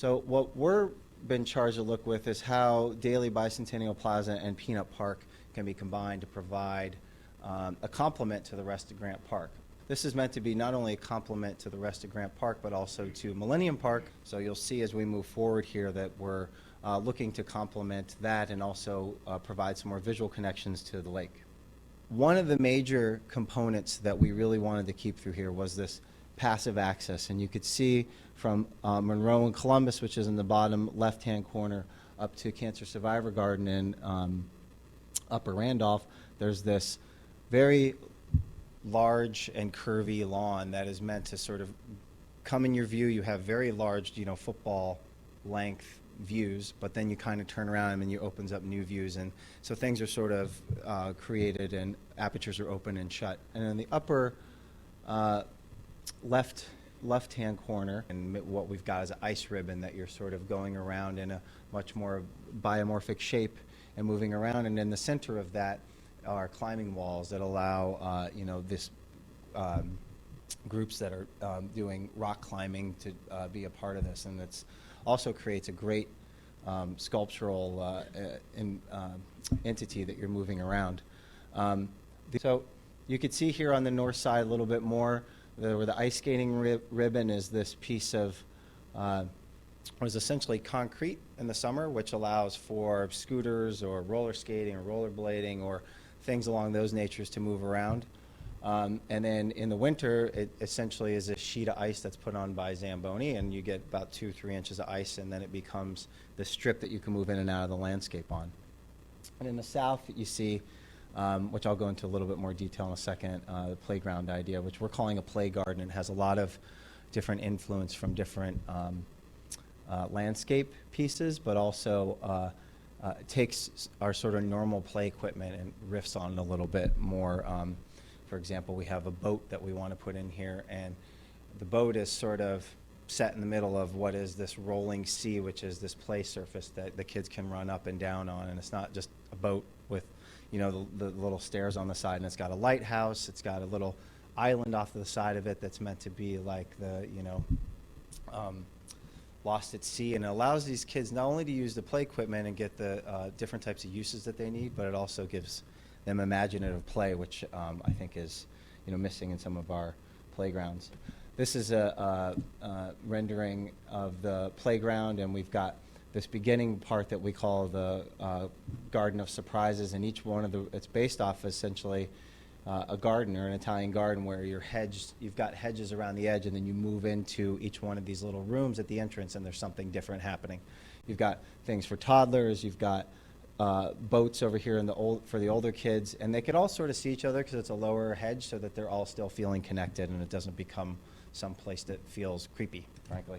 So what we're been charged to look with is how Daley Bicentennial Plaza and Peanut Park can be combined to provide a complement to the rest of Grant Park. This is meant to be not only a complement to the rest of Grant Park, but also to Millennium Park. So you'll see as we move forward here that we're looking to complement that and also provide some more visual connections to the lake. One of the major components that we really wanted to keep through here was this passive access, and you could see from Monroe and Columbus, which is in the bottom left-hand corner, up to Cancer Survivor Garden in Upper Randolph, there's this very large and curvy lawn that is meant to sort of come in your view. You have very large, football length views, but then you kind of turn around and it opens up new views, and so things are sort of created and apertures are open and shut. And in the upper left-hand corner, and what we've got is an ice ribbon that you're sort of going around in a much more biomorphic shape and moving around, and in the center of that are climbing walls that allow this groups that are doing rock climbing to be a part of this, and it's also creates a great sculptural entity that you're moving around. So you could see here on the north side a little bit more where the ice skating ribbon is this piece of was essentially concrete in the summer, which allows for scooters or roller skating or rollerblading or things along those natures to move around. And then in the winter, it essentially is a sheet of ice that's put on by Zamboni, and you get about 2-3 inches of ice, and then it becomes the strip that you can move in and out of the landscape on. And in the south, you see, which I'll go into a little bit more detail in a second, the playground idea, which we're calling a play garden. It has a lot of different influence from different landscape pieces, but also takes our sort of normal play equipment and riffs on it a little bit more. For example, we have a boat that we want to put in here, and the boat is sort of set in the middle of what is this rolling sea, which is this play surface that the kids can run up and down on. And it's not just a boat with, the little stairs on the side, and it's got a lighthouse. It's got a little island off to the side of it that's meant to be like the, Lost at Sea, and it allows these kids not only to use the play equipment and get the different types of uses that they need, but it also gives them imaginative play, which I think is missing in some of our playgrounds. This is a rendering of the playground, and we've got this beginning part that we call the Garden of Surprises, and each one of it's based off essentially a garden or an Italian garden where you've got hedges around the edge, and then you move into each one of these little rooms at the entrance, and there's something different happening. You've got things for toddlers, you've got boats over here for the older kids, and they could all sort of see each other because it's a lower hedge, so that they're all still feeling connected and it doesn't become some place that feels creepy, frankly.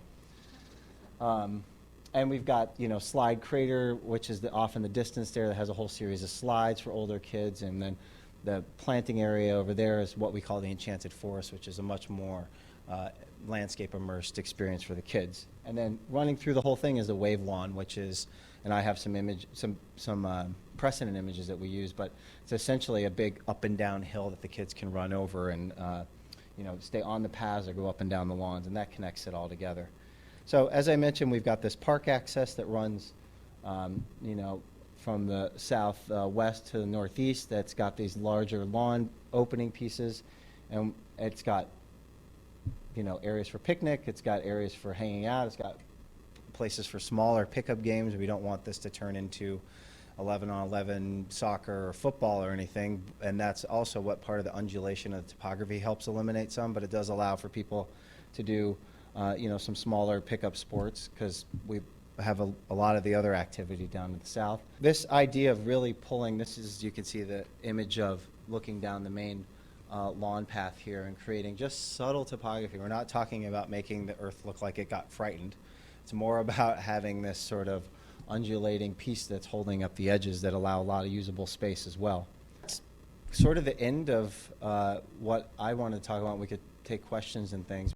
And we've got Slide Crater, which is off in the distance there, that has a whole series of slides for older kids, and then the planting area over there is what we call the Enchanted Forest, which is a much more landscape immersed experience for the kids. And then running through the whole thing is a wave lawn, which is, and I have some precedent images that we use, but it's essentially a big up and down hill that the kids can run over and stay on the paths or go up and down the lawns, and that connects it all together. So as I mentioned, we've got this park access that runs from the southwest to the northeast. That's got these larger lawn opening pieces, and it's got areas for picnic, it's got areas for hanging out, it's got places for smaller pickup games. We don't want this to turn into 11-on-11 soccer or football or anything, and that's also what part of the undulation of the topography helps eliminate some, but it does allow for people to do some smaller pickup sports, because we have a lot of the other activity down to the south. This idea of really pulling, this is, you can see the image of looking down the main lawn path here and creating just subtle topography. We're not talking about making the earth look like it got frightened. It's more about having this sort of undulating piece that's holding up the edges that allow a lot of usable space as well. That's sort of the end of what I wanted to talk about. We could take questions and things.